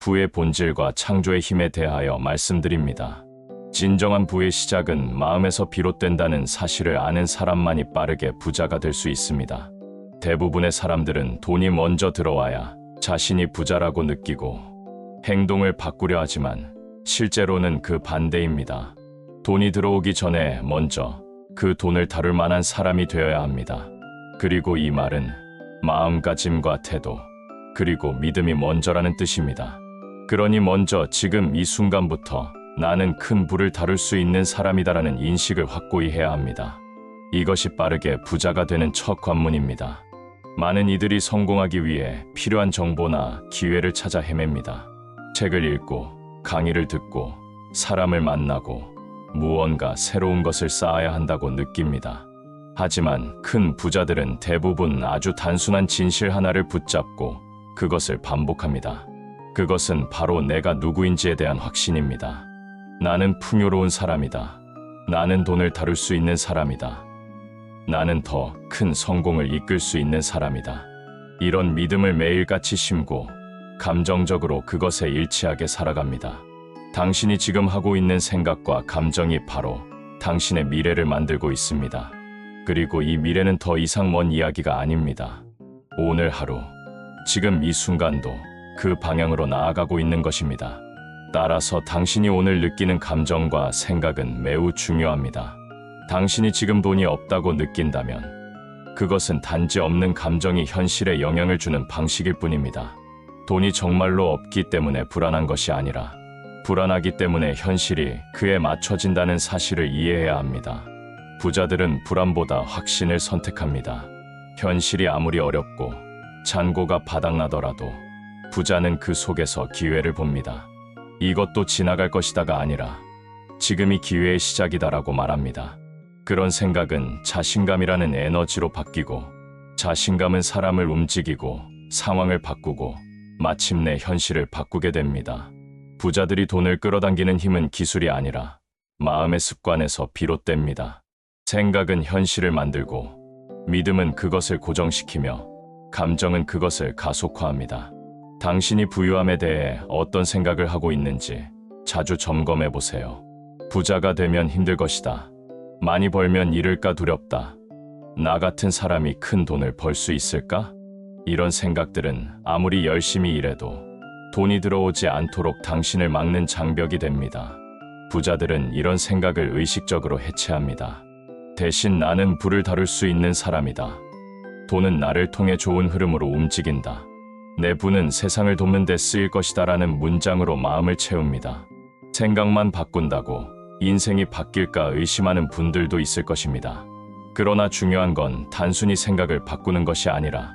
부의 본질과 창조의 힘에 대하여 말씀드립니다. 진정한 부의 시작은 마음에서 비롯된다는 사실을 아는 사람만이 빠르게 부자가 될 수 있습니다. 대부분의 사람들은 돈이 먼저 들어와야 자신이 부자라고 느끼고 행동을 바꾸려 하지만 실제로는 그 반대입니다. 돈이 들어오기 전에 먼저 그 돈을 다룰 만한 사람이 되어야 합니다. 그리고 이 말은 마음가짐과 태도, 그리고 믿음이 먼저라는 뜻입니다. 그러니 먼저 지금 이 순간부터 나는 큰 부를 다룰 수 있는 사람이다라는 인식을 확고히 해야 합니다. 이것이 빠르게 부자가 되는 첫 관문입니다. 많은 이들이 성공하기 위해 필요한 정보나 기회를 찾아 헤맵니다. 책을 읽고 강의를 듣고 사람을 만나고 무언가 새로운 것을 쌓아야 한다고 느낍니다. 하지만 큰 부자들은 대부분 아주 단순한 진실 하나를 붙잡고 그것을 반복합니다. 그것은 바로 내가 누구인지에 대한 확신입니다. 나는 풍요로운 사람이다. 나는 돈을 다룰 수 있는 사람이다. 나는 더 큰 성공을 이끌 수 있는 사람이다. 이런 믿음을 매일같이 심고 감정적으로 그것에 일치하게 살아갑니다. 당신이 지금 하고 있는 생각과 감정이 바로 당신의 미래를 만들고 있습니다. 그리고 이 미래는 더 이상 먼 이야기가 아닙니다. 오늘 하루, 지금 이 순간도 그 방향으로 나아가고 있는 것입니다. 따라서 당신이 오늘 느끼는 감정과 생각은 매우 중요합니다. 당신이 지금 돈이 없다고 느낀다면 그것은 단지 없는 감정이 현실에 영향을 주는 방식일 뿐입니다. 돈이 정말로 없기 때문에 불안한 것이 아니라 불안하기 때문에 현실이 그에 맞춰진다는 사실을 이해해야 합니다. 부자들은 불안보다 확신을 선택합니다. 현실이 아무리 어렵고 잔고가 바닥나더라도 부자는 그 속에서 기회를 봅니다. 이것도 지나갈 것이다가 아니라 지금이 기회의 시작이다라고 말합니다. 그런 생각은 자신감이라는 에너지로 바뀌고 자신감은 사람을 움직이고 상황을 바꾸고 마침내 현실을 바꾸게 됩니다. 부자들이 돈을 끌어당기는 힘은 기술이 아니라 마음의 습관에서 비롯됩니다. 생각은 현실을 만들고 믿음은 그것을 고정시키며 감정은 그것을 가속화합니다. 당신이 부유함에 대해 어떤 생각을 하고 있는지 자주 점검해 보세요. 부자가 되면 힘들 것이다. 많이 벌면 잃을까 두렵다. 나 같은 사람이 큰 돈을 벌 수 있을까? 이런 생각들은 아무리 열심히 일해도 돈이 들어오지 않도록 당신을 막는 장벽이 됩니다. 부자들은 이런 생각을 의식적으로 해체합니다. 대신 나는 부를 다룰 수 있는 사람이다. 돈은 나를 통해 좋은 흐름으로 움직인다. 내 부는 세상을 돕는 데 쓰일 것이다 라는 문장으로 마음을 채웁니다. 생각만 바꾼다고 인생이 바뀔까 의심하는 분들도 있을 것입니다. 그러나 중요한 건 단순히 생각을 바꾸는 것이 아니라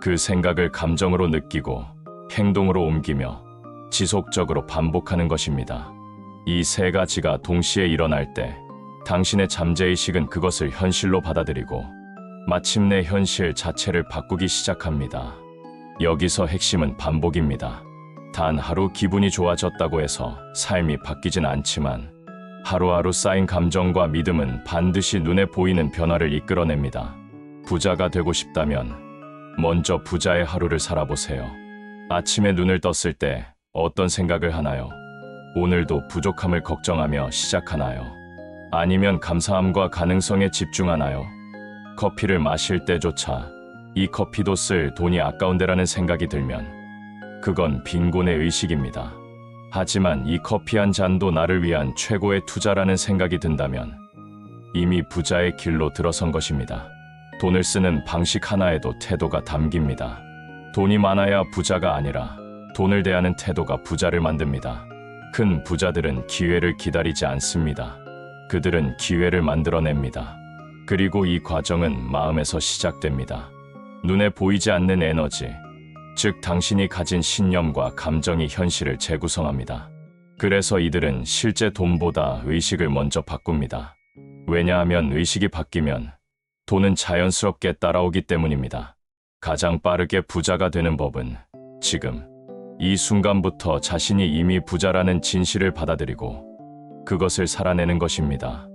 그 생각을 감정으로 느끼고 행동으로 옮기며 지속적으로 반복하는 것입니다. 이 세 가지가 동시에 일어날 때 당신의 잠재의식은 그것을 현실로 받아들이고 마침내 현실 자체를 바꾸기 시작합니다. 여기서 핵심은 반복입니다. 단 하루 기분이 좋아졌다고 해서 삶이 바뀌진 않지만 하루하루 쌓인 감정과 믿음은 반드시 눈에 보이는 변화를 이끌어냅니다. 부자가 되고 싶다면 먼저 부자의 하루를 살아보세요. 아침에 눈을 떴을 때 어떤 생각을 하나요? 오늘도 부족함을 걱정하며 시작하나요? 아니면 감사함과 가능성에 집중하나요? 커피를 마실 때조차 이 커피도 쓸 돈이 아까운데라는 생각이 들면 그건 빈곤의 의식입니다. 하지만 이 커피 한 잔도 나를 위한 최고의 투자라는 생각이 든다면 이미 부자의 길로 들어선 것입니다. 돈을 쓰는 방식 하나에도 태도가 담깁니다. 돈이 많아야 부자가 아니라 돈을 대하는 태도가 부자를 만듭니다. 큰 부자들은 기회를 기다리지 않습니다. 그들은 기회를 만들어냅니다. 그리고 이 과정은 마음에서 시작됩니다. 눈에 보이지 않는 에너지, 즉 당신이 가진 신념과 감정이 현실을 재구성합니다. 그래서 이들은 실제 돈보다 의식을 먼저 바꿉니다. 왜냐하면 의식이 바뀌면 돈은 자연스럽게 따라오기 때문입니다. 가장 빠르게 부자가 되는 법은 지금 이 순간부터 자신이 이미 부자라는 진실을 받아들이고 그것을 살아내는 것입니다.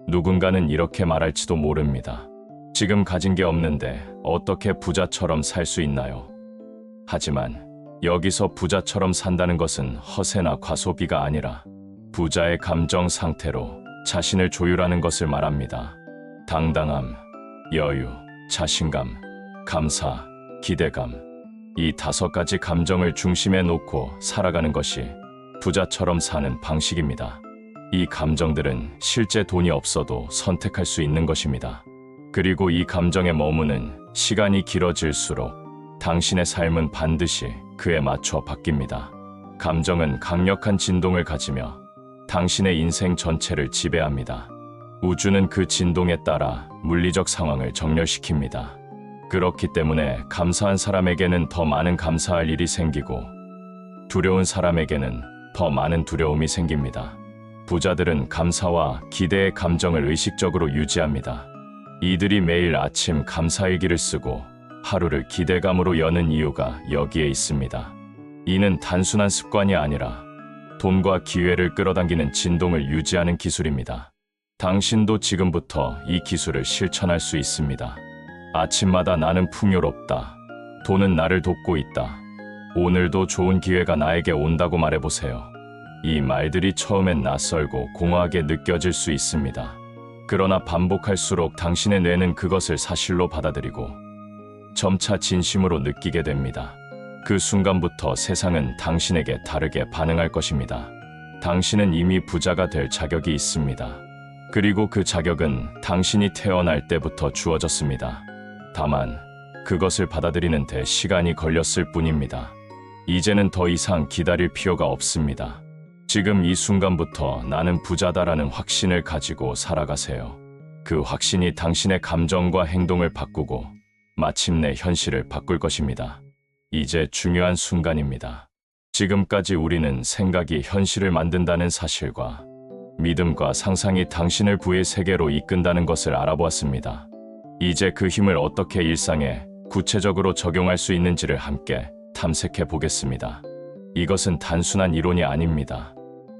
누군가는 이렇게 말할지도 모릅니다. 지금 가진 게 없는데 어떻게 부자처럼 살 수 있나요? 하지만 여기서 부자처럼 산다는 것은 허세나 과소비가 아니라 부자의 감정 상태로 자신을 조율하는 것을 말합니다. 당당함, 여유, 자신감, 감사, 기대감. 이 5가지 감정을 중심에 놓고 살아가는 것이 부자처럼 사는 방식입니다. 이 감정들은 실제 돈이 없어도 선택할 수 있는 것입니다. 그리고 이 감정에 머무는 시간이 길어질수록 당신의 삶은 반드시 그에 맞춰 바뀝니다. 감정은 강력한 진동을 가지며 당신의 인생 전체를 지배합니다. 우주는 그 진동에 따라 물리적 상황을 정렬시킵니다. 그렇기 때문에 감사한 사람에게는 더 많은 감사할 일이 생기고 두려운 사람에게는 더 많은 두려움이 생깁니다. 부자들은 감사와 기대의 감정을 의식적으로 유지합니다. 이들이 매일 아침 감사일기를 쓰고 하루를 기대감으로 여는 이유가 여기에 있습니다. 이는 단순한 습관이 아니라 돈과 기회를 끌어당기는 진동을 유지하는 기술입니다. 당신도 지금부터 이 기술을 실천할 수 있습니다. 아침마다 나는 풍요롭다. 돈은 나를 돕고 있다. 오늘도 좋은 기회가 나에게 온다고 말해보세요. 이 말들이 처음엔 낯설고 공허하게 느껴질 수 있습니다. 그러나 반복할수록 당신의 뇌는 그것을 사실로 받아들이고 점차 진심으로 느끼게 됩니다. 그 순간부터 세상은 당신에게 다르게 반응할 것입니다. 당신은 이미 부자가 될 자격이 있습니다. 그리고 그 자격은 당신이 태어날 때부터 주어졌습니다. 다만 그것을 받아들이는 데 시간이 걸렸을 뿐입니다. 이제는 더 이상 기다릴 필요가 없습니다. 지금 이 순간부터 나는 부자다라는 확신을 가지고 살아가세요. 그 확신이 당신의 감정과 행동을 바꾸고 마침내 현실을 바꿀 것입니다. 이제 중요한 순간입니다. 지금까지 우리는 생각이 현실을 만든다는 사실과 믿음과 상상이 당신을 부의 세계로 이끈다는 것을 알아보았습니다. 이제 그 힘을 어떻게 일상에 구체적으로 적용할 수 있는지를 함께 탐색해 보겠습니다. 이것은 단순한 이론이 아닙니다.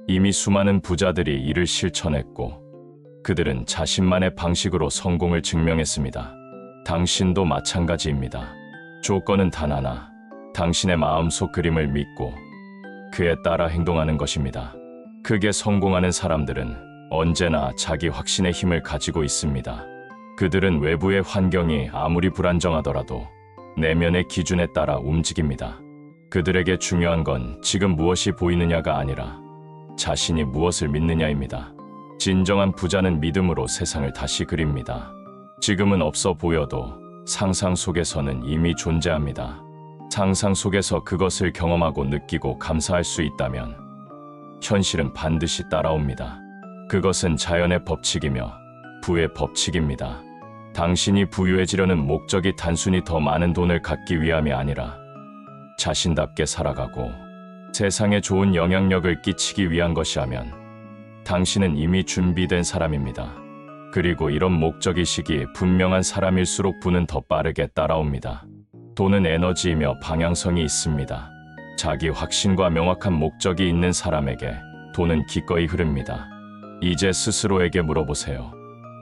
이미 수많은 부자들이 이를 실천했고 그들은 자신만의 방식으로 성공을 증명했습니다. 당신도 마찬가지입니다. 조건은 단 하나, 당신의 마음속 그림을 믿고 그에 따라 행동하는 것입니다. 크게 성공하는 사람들은 언제나 자기 확신의 힘을 가지고 있습니다. 그들은 외부의 환경이 아무리 불안정하더라도 내면의 기준에 따라 움직입니다. 그들에게 중요한 건 지금 무엇이 보이느냐가 아니라 자신이 무엇을 믿느냐입니다. 진정한 부자는 믿음으로 세상을 다시 그립니다. 지금은 없어 보여도 상상 속에서는 이미 존재합니다. 상상 속에서 그것을 경험하고 느끼고 감사할 수 있다면 현실은 반드시 따라옵니다. 그것은 자연의 법칙이며 부의 법칙입니다. 당신이 부유해지려는 목적이 단순히 더 많은 돈을 갖기 위함이 아니라 자신답게 살아가고 세상에 좋은 영향력을 끼치기 위한 것이라면 당신은 이미 준비된 사람입니다. 그리고 이런 목적의식이 분명한 사람일수록 부는 더 빠르게 따라옵니다. 돈은 에너지이며 방향성이 있습니다. 자기 확신과 명확한 목적이 있는 사람에게 돈은 기꺼이 흐릅니다. 이제 스스로에게 물어보세요.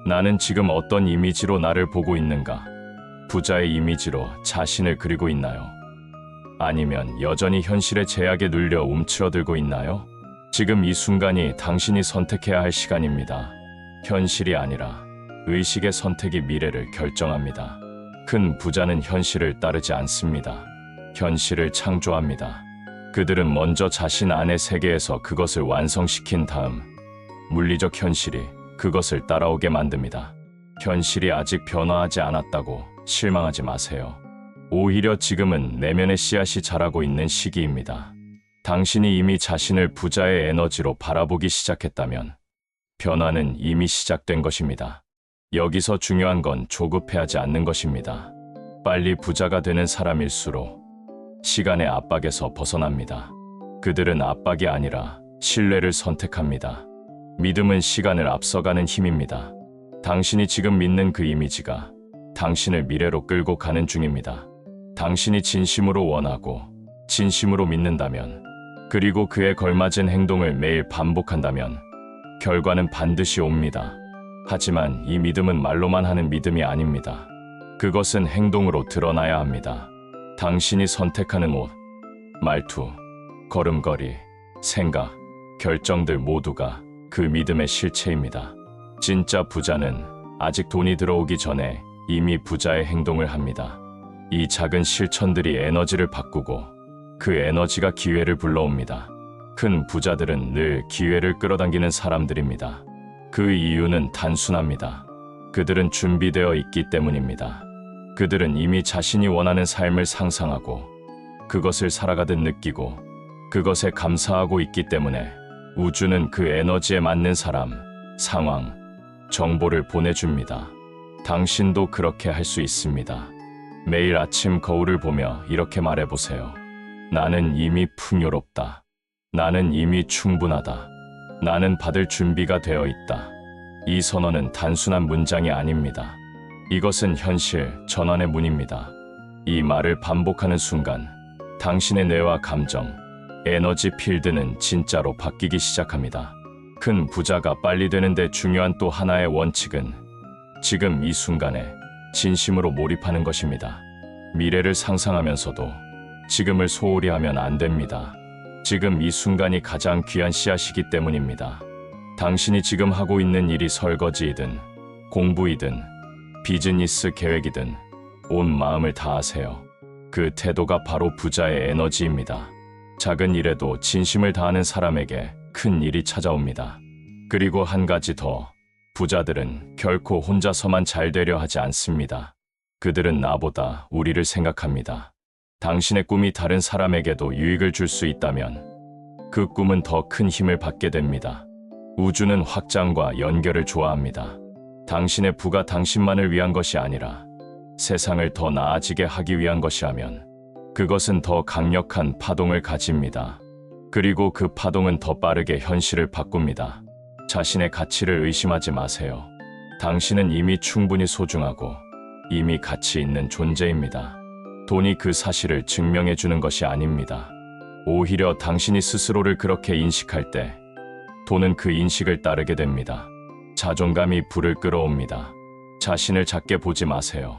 나는 지금 어떤 이미지로 나를 보고 있는가? 부자의 이미지로 자신을 그리고 있나요? 아니면 여전히 현실의 제약에 눌려 움츠러들고 있나요? 지금 이 순간이 당신이 선택해야 할 시간입니다. 현실이 아니라 의식의 선택이 미래를 결정합니다. 큰 부자는 현실을 따르지 않습니다. 현실을 창조합니다. 그들은 먼저 자신 안의 세계에서 그것을 완성시킨 다음 물리적 현실이 그것을 따라오게 만듭니다. 현실이 아직 변화하지 않았다고 실망하지 마세요. 오히려 지금은 내면의 씨앗이 자라고 있는 시기입니다. 당신이 이미 자신을 부자의 에너지로 바라보기 시작했다면 변화는 이미 시작된 것입니다. 여기서 중요한 건 조급해하지 않는 것입니다. 빨리 부자가 되는 사람일수록 시간의 압박에서 벗어납니다. 그들은 압박이 아니라 신뢰를 선택합니다. 믿음은 시간을 앞서가는 힘입니다. 당신이 지금 믿는 그 이미지가 당신을 미래로 끌고 가는 중입니다. 당신이 진심으로 원하고 진심으로 믿는다면 그리고 그에 걸맞은 행동을 매일 반복한다면 결과는 반드시 옵니다. 하지만 이 믿음은 말로만 하는 믿음이 아닙니다. 그것은 행동으로 드러나야 합니다. 당신이 선택하는 옷, 말투, 걸음걸이, 생각, 결정들 모두가 그 믿음의 실체입니다. 진짜 부자는 아직 돈이 들어오기 전에 이미 부자의 행동을 합니다. 이 작은 실천들이 에너지를 바꾸고 그 에너지가 기회를 불러옵니다. 큰 부자들은 늘 기회를 끌어당기는 사람들입니다. 그 이유는 단순합니다. 그들은 준비되어 있기 때문입니다. 그들은 이미 자신이 원하는 삶을 상상하고 그것을 살아가듯 느끼고 그것에 감사하고 있기 때문에 우주는 그 에너지에 맞는 사람, 상황, 정보를 보내줍니다. 당신도 그렇게 할 수 있습니다. 매일 아침 거울을 보며 이렇게 말해보세요. 나는 이미 풍요롭다. 나는 이미 충분하다. 나는 받을 준비가 되어 있다. 이 선언은 단순한 문장이 아닙니다. 이것은 현실, 전환의 문입니다. 이 말을 반복하는 순간 당신의 뇌와 감정, 에너지 필드는 진짜로 바뀌기 시작합니다. 큰 부자가 빨리 되는데 중요한 또 하나의 원칙은 지금 이 순간에 진심으로 몰입하는 것입니다. 미래를 상상하면서도 지금을 소홀히 하면 안 됩니다. 지금 이 순간이 가장 귀한 씨앗이기 때문입니다. 당신이 지금 하고 있는 일이 설거지이든 공부이든 비즈니스 계획이든 온 마음을 다하세요. 그 태도가 바로 부자의 에너지입니다. 작은 일에도 진심을 다하는 사람에게 큰 일이 찾아옵니다. 그리고 한 가지 더, 부자들은 결코 혼자서만 잘 되려 하지 않습니다. 그들은 나보다 우리를 생각합니다. 당신의 꿈이 다른 사람에게도 유익을 줄 수 있다면 그 꿈은 더 큰 힘을 받게 됩니다. 우주는 확장과 연결을 좋아합니다. 당신의 부가 당신만을 위한 것이 아니라 세상을 더 나아지게 하기 위한 것이라면 그것은 더 강력한 파동을 가집니다. 그리고 그 파동은 더 빠르게 현실을 바꿉니다. 자신의 가치를 의심하지 마세요. 당신은 이미 충분히 소중하고 이미 가치 있는 존재입니다. 돈이 그 사실을 증명해 주는 것이 아닙니다. 오히려 당신이 스스로를 그렇게 인식할 때 돈은 그 인식을 따르게 됩니다. 자존감이 불을 끌어옵니다. 자신을 작게 보지 마세요.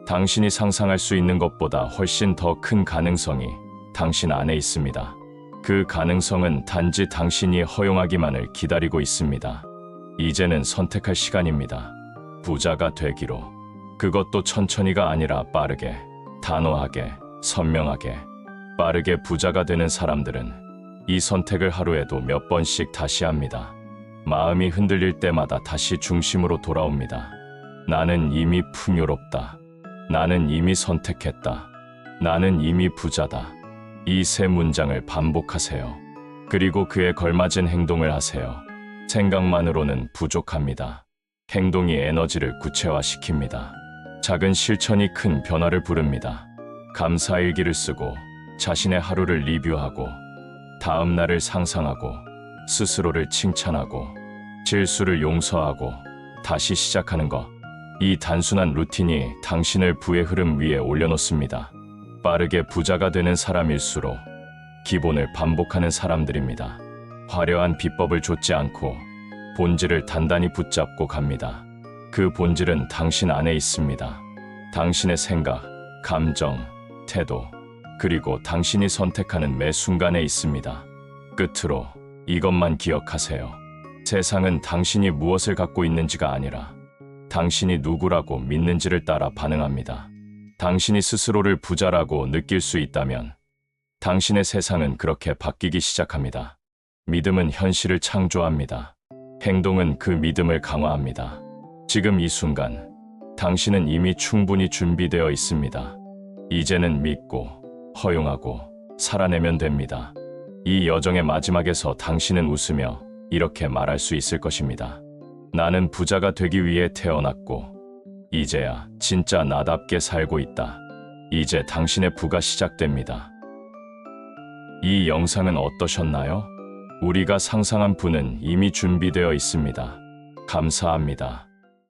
당신이 상상할 수 있는 것보다 훨씬 더 큰 가능성이 당신 안에 있습니다. 그 가능성은 단지 당신이 허용하기만을 기다리고 있습니다. 이제는 선택할 시간입니다. 부자가 되기로. 그것도 천천히가 아니라 빠르게, 단호하게, 선명하게. 빠르게 부자가 되는 사람들은 이 선택을 하루에도 몇 번씩 다시 합니다. 마음이 흔들릴 때마다 다시 중심으로 돌아옵니다. 나는 이미 풍요롭다. 나는 이미 선택했다. 나는 이미 부자다. 이 세 문장을 반복하세요. 그리고 그에 걸맞은 행동을 하세요. 생각만으로는 부족합니다. 행동이 에너지를 구체화시킵니다. 작은 실천이 큰 변화를 부릅니다. 감사일기를 쓰고 자신의 하루를 리뷰하고 다음 날을 상상하고 스스로를 칭찬하고 실수를 용서하고 다시 시작하는 것. 이 단순한 루틴이 당신을 부의 흐름 위에 올려놓습니다. 빠르게 부자가 되는 사람일수록 기본을 반복하는 사람들입니다. 화려한 비법을 좇지 않고 본질을 단단히 붙잡고 갑니다. 그 본질은 당신 안에 있습니다. 당신의 생각, 감정, 태도, 그리고 당신이 선택하는 매 순간에 있습니다. 끝으로 이것만 기억하세요. 세상은 당신이 무엇을 갖고 있는지가 아니라 당신이 누구라고 믿는지를 따라 반응합니다. 당신이 스스로를 부자라고 느낄 수 있다면 당신의 세상은 그렇게 바뀌기 시작합니다. 믿음은 현실을 창조합니다. 행동은 그 믿음을 강화합니다. 지금 이 순간 당신은 이미 충분히 준비되어 있습니다. 이제는 믿고 허용하고 살아내면 됩니다. 이 여정의 마지막에서 당신은 웃으며 이렇게 말할 수 있을 것입니다. 나는 부자가 되기 위해 태어났고 이제야 진짜 나답게 살고 있다. 이제 당신의 부가 시작됩니다. 이 영상은 어떠셨나요? 우리가 상상한 부는 이미 준비되어 있습니다. 감사합니다.